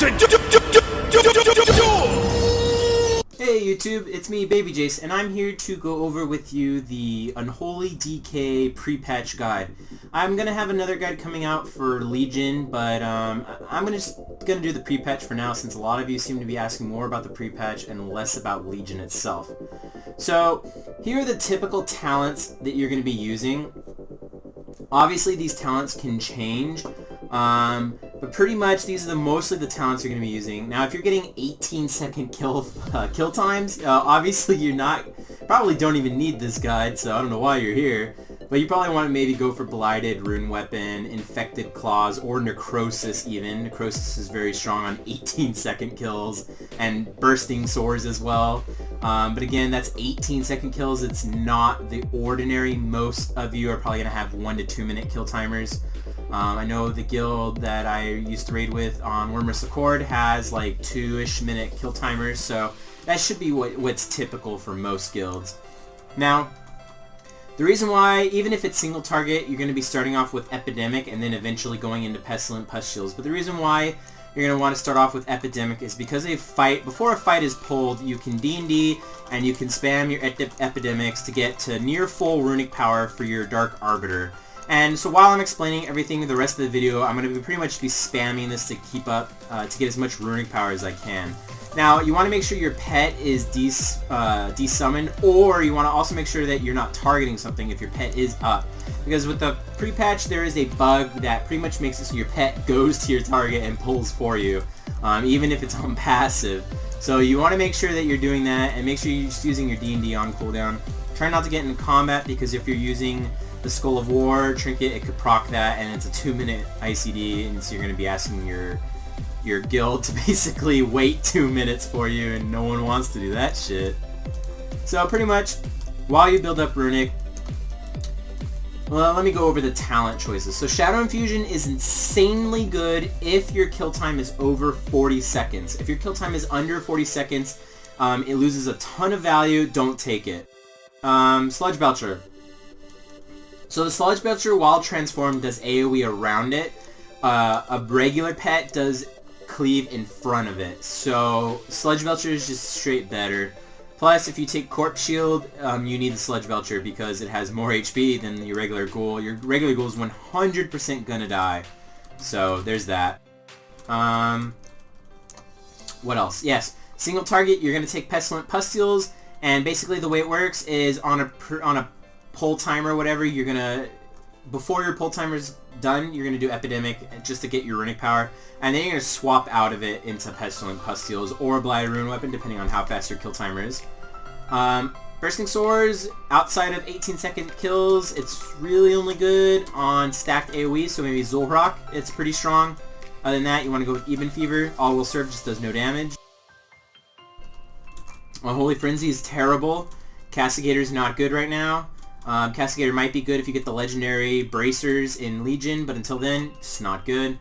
Hey YouTube, it's me, Baby Jace, and I'm here to go over with you the Unholy DK Prepatch guide. I'm gonna have another guide coming out for Legion, but I'm just gonna do the Prepatch for now, since a lot of you seem to be asking more about the Prepatch and less about Legion itself. So here are the typical talents that you're gonna be using. Obviously these talents can change, but pretty much these are mostly the talents you're going to be using. Now if you're getting 18-second kill times, obviously you're probably don't even need this guide, so I don't know why you're here. But you probably want to maybe go for Blighted, Rune Weapon, Infected Claws, or Necrosis even. Necrosis is very strong on 18-second kills, and Bursting Swords as well. But again, that's 18-second kills. It's not the ordinary. Most of you are probably going to have 1 to 2 minute kill timers. I know the guild that I used to raid with on Wormless Accord has like 2-ish minute kill timers, so that should be what's typical for most guilds. Now, the reason why, even if it's single target, you're going to be starting off with Epidemic and then eventually going into Pestilent Pustules. But the reason why you're going to want to start off with Epidemic is because before a fight is pulled, you can D&D and you can spam your Epidemics to get to near full runic power for your Dark Arbiter. And so while I'm explaining everything the rest of the video, I'm going to pretty much be spamming this to keep up, to get as much runic power as I can. Now, you want to make sure your pet is desummoned, or you want to also make sure that you're not targeting something if your pet is up. Because with the pre-patch, there is a bug that pretty much makes it so your pet goes to your target and pulls for you, even if it's on passive. So you want to make sure that you're doing that, and make sure you're just using your D&D on cooldown. Try not to get into combat, because if you're using the Skull of War trinket, it could proc that, and it's a 2-minute ICD, and so you're going to be asking your guild to basically wait 2 minutes for you, and no one wants to do that shit. So pretty much, while you build up Runic, well, let me go over the talent choices. So Shadow Infusion is insanely good if your kill time is over 40 seconds. If your kill time is under 40 seconds, it loses a ton of value. Don't take it. Sludge Belcher. So the Sludge Belcher, while transformed, does AoE around it. A regular pet does cleave in front of it. So Sludge Belcher is just straight better. Plus, if you take Corpse Shield, you need the Sludge Belcher because it has more HP than your regular ghoul. Your regular ghoul is 100% gonna die. So there's that. What else? Yes, single target. You're gonna take Pestilent Pustules, and basically the way it works is on a pull timer or whatever, you're gonna, before your pull timer's done, you're gonna do Epidemic just to get your runic power, and then you're gonna swap out of it into Pestilent Pustules or Blighted Rune Weapon, depending on how fast your kill timer is. Bursting Swords, outside of 18-second kills, it's really only good on stacked AoE, so maybe Zul'Rock, it's pretty strong. Other than that, you want to go with Even Fever. All Will Serve just does no damage. Holy Frenzy is terrible. Castigator's not good right now. Castigator might be good if you get the legendary bracers in Legion, but until then, it's not good.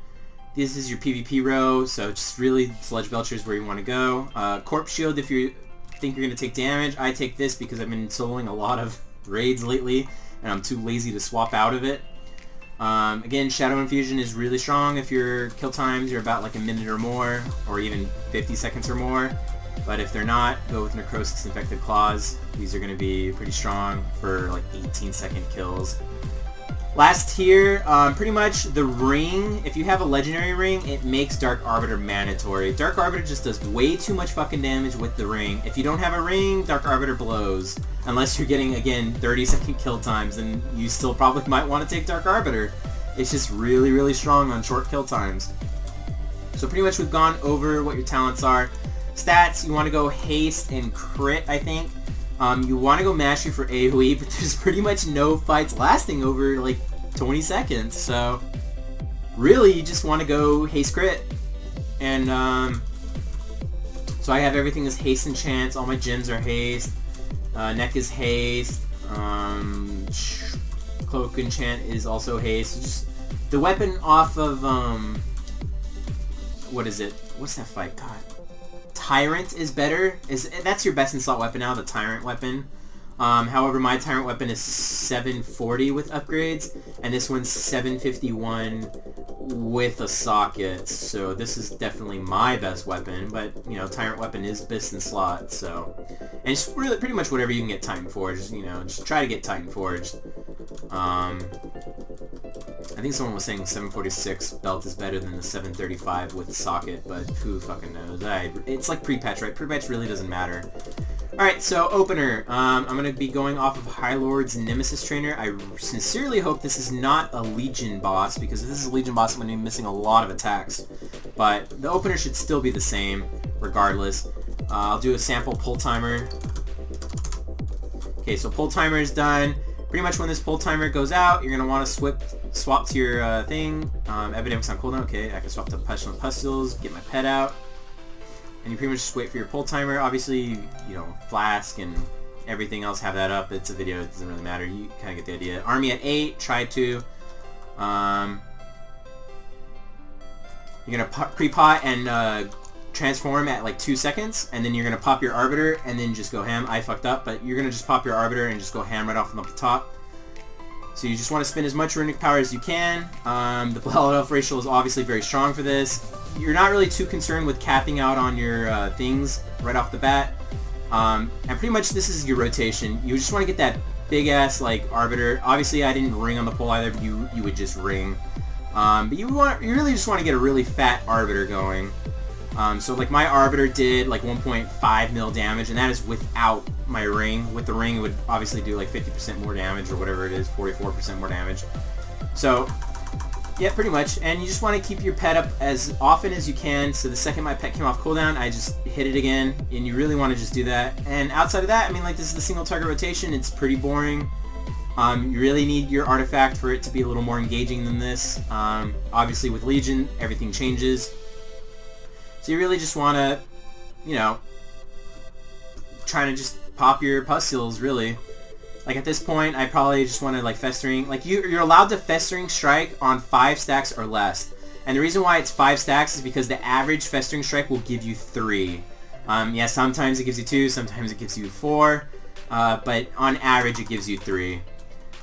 This is your PvP row, so just really Sludge Belcher is where you want to go. Corpse Shield if you think you're going to take damage. I take this because I've been soloing a lot of raids lately, and I'm too lazy to swap out of it. Again, Shadow Infusion is really strong if your kill times are about like a minute or more, or even 50 seconds or more. But if they're not, go with Necrosis, Infected Claws. These are going to be pretty strong for like 18-second kills. Last tier, pretty much the ring. If you have a legendary ring, it makes Dark Arbiter mandatory. Dark Arbiter just does way too much fucking damage with the ring. If you don't have a ring, Dark Arbiter blows. Unless you're getting, again, 30-second kill times, then you still probably might want to take Dark Arbiter. It's just really, really strong on short kill times. So pretty much we've gone over what your talents are. Stats, you want to go Haste and Crit, I think. You want to go Mastery for AoE, but there's pretty much no fights lasting over like 20 seconds, so really you just want to go Haste Crit. And so I have everything as Haste enchants, all my gems are Haste, Neck is Haste, Cloak enchant is also Haste. Just the weapon off of, what is it? What's that fight? God. Tyrant is better. That's your best in slot weapon now, the Tyrant weapon. However, my tyrant weapon is 740 with upgrades, and this one's 751 with a socket, so this is definitely my best weapon, but, you know, tyrant weapon is best in slot, so... And it's really pretty much whatever you can get Titan Forged, you know, just try to get Titan Forged. I think someone was saying the 746 belt is better than the 735 with the socket, but who fucking knows? It's like pre-patch, right? Pre-patch really doesn't matter. Alright, so opener. I'm going to be going off of High Lord's Nemesis Trainer. I sincerely hope this is not a Legion boss, because if this is a Legion boss, I'm going to be missing a lot of attacks. But the opener should still be the same, regardless. I'll do a sample pull timer. Okay, so pull timer is done. Pretty much when this pull timer goes out, you're going to want to swap to your thing. Epidemics on cooldown. Okay, I can swap to Pestilent Pustules, get my pet out. And you pretty much just wait for your pull timer. Obviously, you know, Flask and everything else have that up. It's a video, it doesn't really matter. You kind of get the idea. Army at 8, try to. You're going to pre-pot and transform at like 2 seconds. And then you're going to pop your Arbiter and then just go ham. I fucked up, but you're going to just pop your Arbiter and just go ham right off from the top. So you just want to spend as much runic power as you can. The Blood Elf racial is obviously very strong for this. You're not really too concerned with capping out on your things right off the bat. And pretty much this is your rotation. You just want to get that big ass like Arbiter. Obviously I didn't ring on the pull either, but you would just ring. But you really just want to get a really fat Arbiter going. So like my Arbiter did like 1.5 mil damage, and that is without my ring. With the ring it would obviously do like 50% more damage or whatever it is, 44% more damage. So yeah, pretty much. And you just want to keep your pet up as often as you can, so the second my pet came off cooldown, I just hit it again, and you really want to just do that. And outside of that, I mean, like, this is the single target rotation, it's pretty boring. You really need your artifact for it to be a little more engaging than this. Obviously with Legion, everything changes. So you really just want to, you know, try to just pop your pustules, really. Like at this point, I probably just want to like Festering. Like you're allowed to Festering Strike on 5 stacks or less. And the reason why it's 5 stacks is because the average Festering Strike will give you 3. Yeah, sometimes it gives you 2, sometimes it gives you 4. But on average, it gives you 3.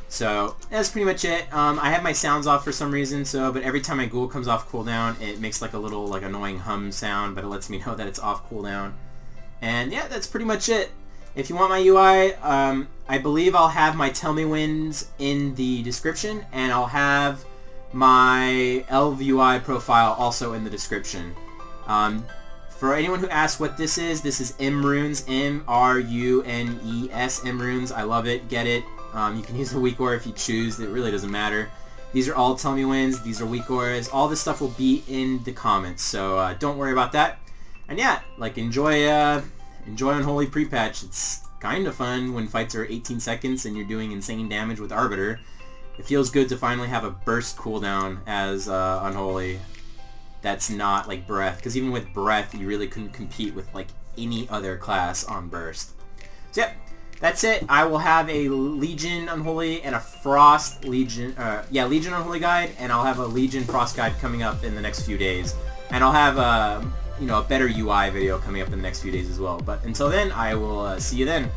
So that's pretty much it. I have my sounds off for some reason, but every time my ghoul comes off cooldown, it makes like a little like annoying hum sound, but it lets me know that it's off cooldown. And yeah, that's pretty much it. If you want my UI, I believe I'll have my Tell Me Wins in the description, and I'll have my Elv UI profile also in the description. For anyone who asks what this is M-Runes, M-R-U-N-E-S, M-Runes. I love it, get it. You can use the weak aura if you choose, it really doesn't matter. These are all Tell Me Wins, these are weak auras, all this stuff will be in the comments, so don't worry about that. And yeah, like enjoy Unholy Prepatch. It's kind of fun when fights are 18 seconds and you're doing insane damage with Arbiter. It feels good to finally have a burst cooldown as Unholy. That's not like Breath, because even with Breath you really couldn't compete with like any other class on burst. So yeah, that's it. I will have a Legion Unholy and a Frost Legion, Legion Unholy guide, and I'll have a Legion Frost guide coming up in the next few days. And I'll have you know, a better UI video coming up in the next few days as well. But until then, I will see you then.